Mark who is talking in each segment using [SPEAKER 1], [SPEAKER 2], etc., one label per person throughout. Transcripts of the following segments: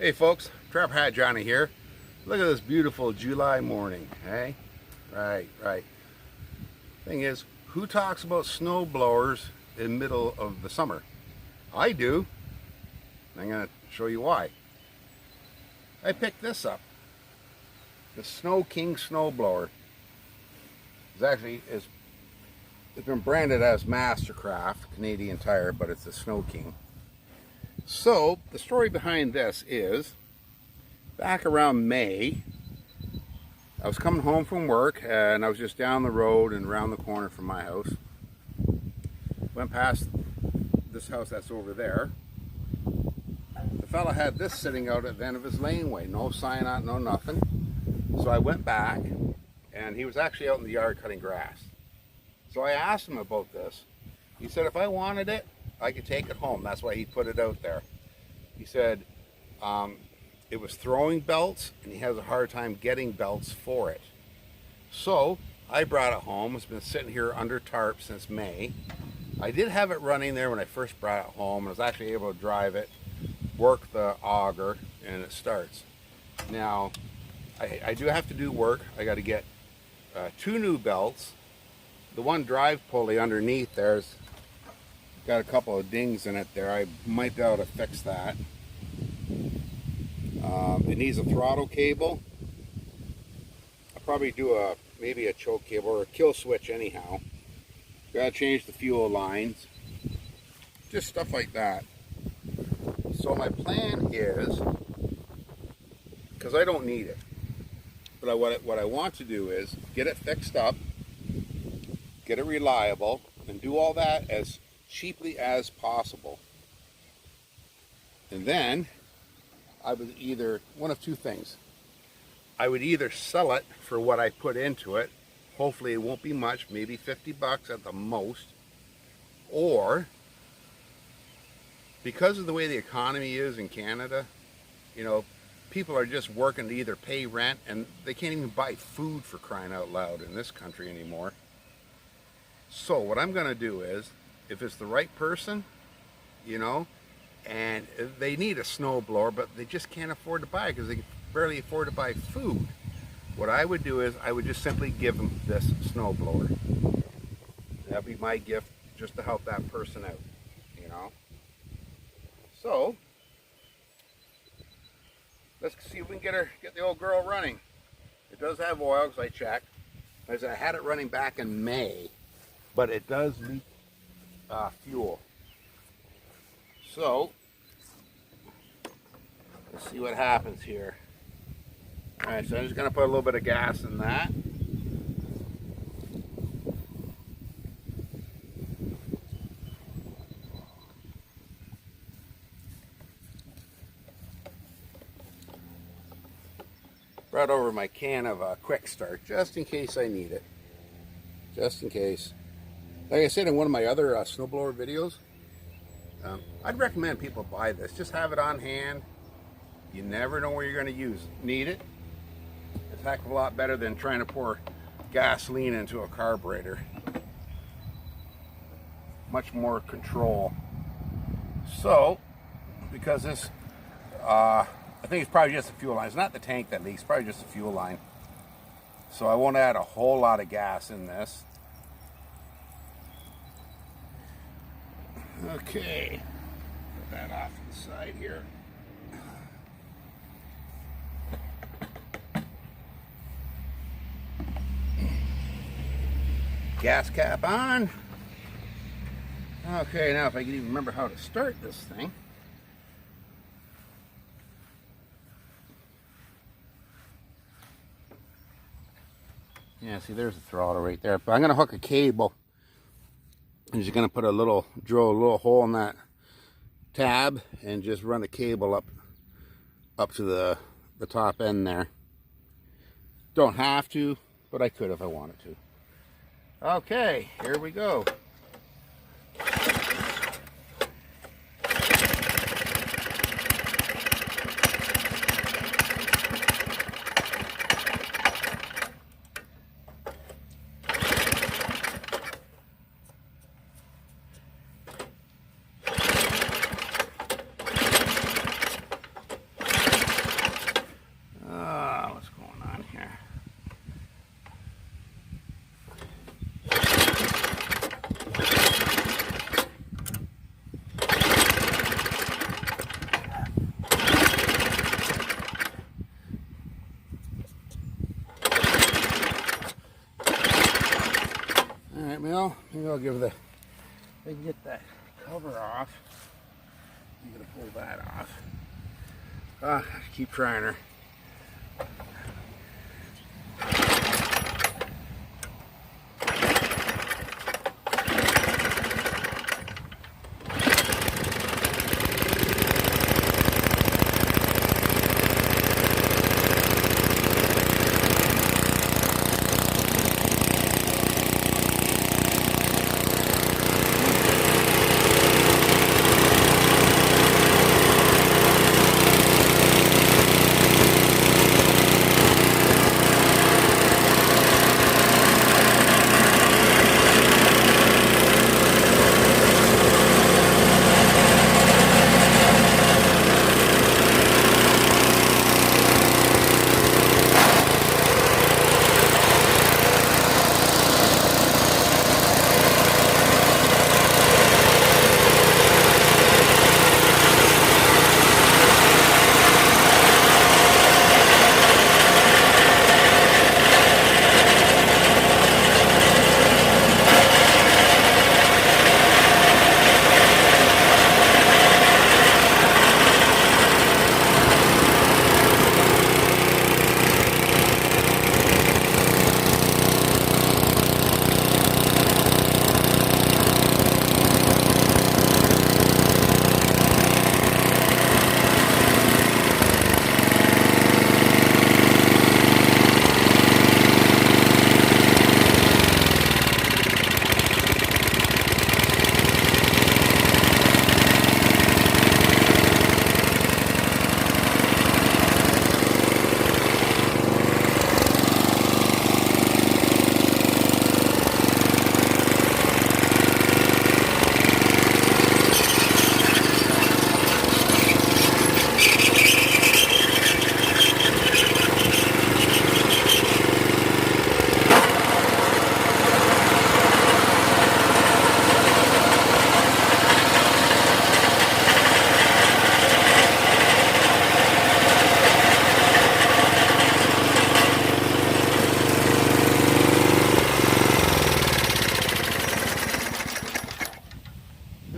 [SPEAKER 1] Hey folks, Trap Hat Johnny here. Look at this beautiful July morning, hey? Right. Thing is, who talks about snow blowers in the middle of the summer? I do. I'm going to show you why. I picked this up. The Sno King Snowblower. It's been branded as Mastercraft, Canadian Tire, but it's the Sno King. So, the story behind this is, back around May, I was coming home from work and I was just down the road and around the corner from my house. Went past this house that's over there. The fella had this sitting out at the end of his laneway, no sign on it, no nothing. So I went back and he was actually out in the yard cutting grass. So I asked him about this. He said if I wanted it, I could take it home. That's why he put it out there. He said it was throwing belts and he has a hard time getting belts for it. So I brought it home. It's been sitting here under tarp since May. I did have it running there when I first brought it home. I was actually able to drive it, work the auger, and it starts. Now, I do have to do work. I got to get 2 new belts. The one drive pulley underneath there's got a couple of dings in it there. I might be able to fix that. It needs a throttle cable. I'll probably do maybe a choke cable or a kill switch anyhow. Gotta change the fuel lines. Just stuff like that. So my plan is, because I don't need it, but what I want to do is get it fixed up, get it reliable, and do all that as cheaply as possible. And then I would either, one of two things. I would either sell it for what I put into it. Hopefully it won't be much, maybe 50 bucks at the most. Or, because of the way the economy is in Canada, you know, people are just working to either pay rent, and they can't even buy food for crying out loud in this country anymore. So what I'm going to do is, if it's the right person, you know, and they need a snow blower, but they just can't afford to buy it because they can barely afford to buy food. What I would do is I would just simply give them this snow blower. That'd be my gift just to help that person out, you know. So let's see if we can get the old girl running. It does have oil, because I checked. As I had it running back in May, but it does leak fuel. So let's see what happens here. Alright, so I'm just going to put a little bit of gas in that. Brought over my can of Quick Start just in case I need it. Just in case. Like I said in one of my other snowblower videos, I'd recommend people buy this. Just have it on hand. You never know where you're going to need it. It's a heck of a lot better than trying to pour gasoline into a carburetor. Much more control. So, because this, I think it's probably just the fuel line. It's not the tank that leaks, probably just the fuel line. So I won't add a whole lot of gas in this. Okay, put that off to the side here. Gas cap on. Okay, now if I can even remember how to start this thing. Yeah, see, there's the throttle right there. But I'm going to hook a cable. I'm just going to drill a little hole in that tab and just run the cable up to the top end there. Don't have to, but I could if I wanted to. Okay, here we go. If I can get that cover off, I'm gonna pull that off. Keep trying her.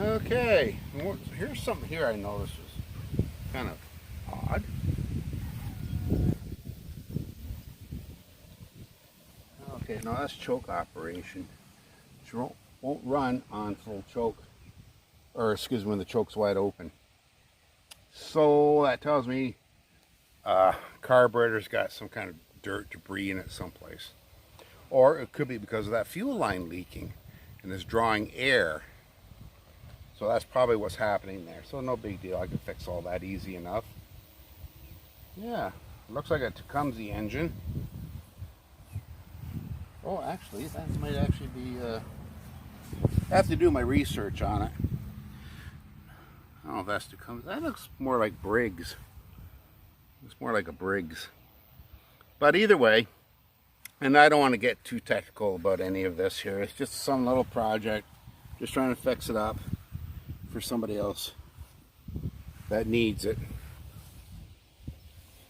[SPEAKER 1] Okay, here's something here I noticed was kind of odd. Okay, now that's choke operation. Which won't run on full choke, or excuse me, when the choke's wide open. So that tells me carburetor's got some kind of dirt, debris in it someplace. Or it could be because of that fuel line leaking and it's drawing air. So that's probably what's happening there. So no big deal. I can fix all that easy enough. Yeah, looks like a Tecumseh engine. Oh, actually, that might actually be. I have to do my research on it. I don't know if that's Tecumseh. That looks more like Briggs. It's more like a Briggs. But either way, and I don't want to get too technical about any of this here. It's just some little project. Just trying to fix it up for somebody else that needs it.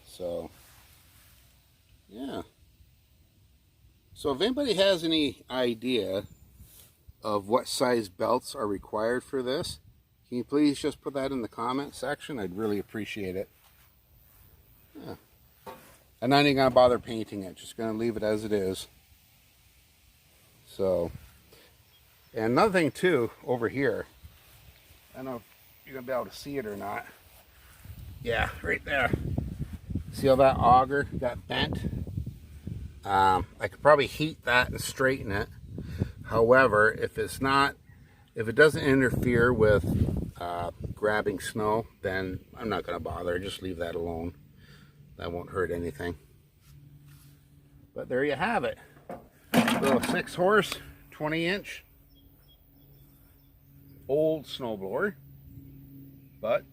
[SPEAKER 1] So, yeah. So if anybody has any idea of what size belts are required for this, can you please just put that in the comment section? I'd really appreciate it. Yeah. And I ain't gonna bother painting it, just gonna leave it as it is. So, and another thing too, over here, I don't know if you're gonna be able to see it or not. Yeah, right there. See how that auger got bent? I could probably heat that and straighten it. However, if it doesn't interfere with grabbing snow, then I'm not gonna bother. Just leave that alone. That won't hurt anything. But there you have it. Little 6-horse, 20-inch old snowblower. But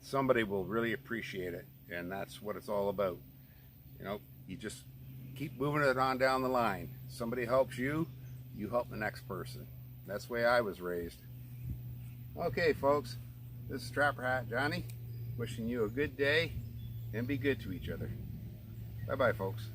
[SPEAKER 1] somebody will really appreciate it, and that's what it's all about. You know, you just keep moving it on down the line. Somebody helps you, you help the next person. That's the way I was raised. Okay, folks, this is Trapper Hat Johnny, wishing you a good day, and be good to each other. Bye-bye, folks.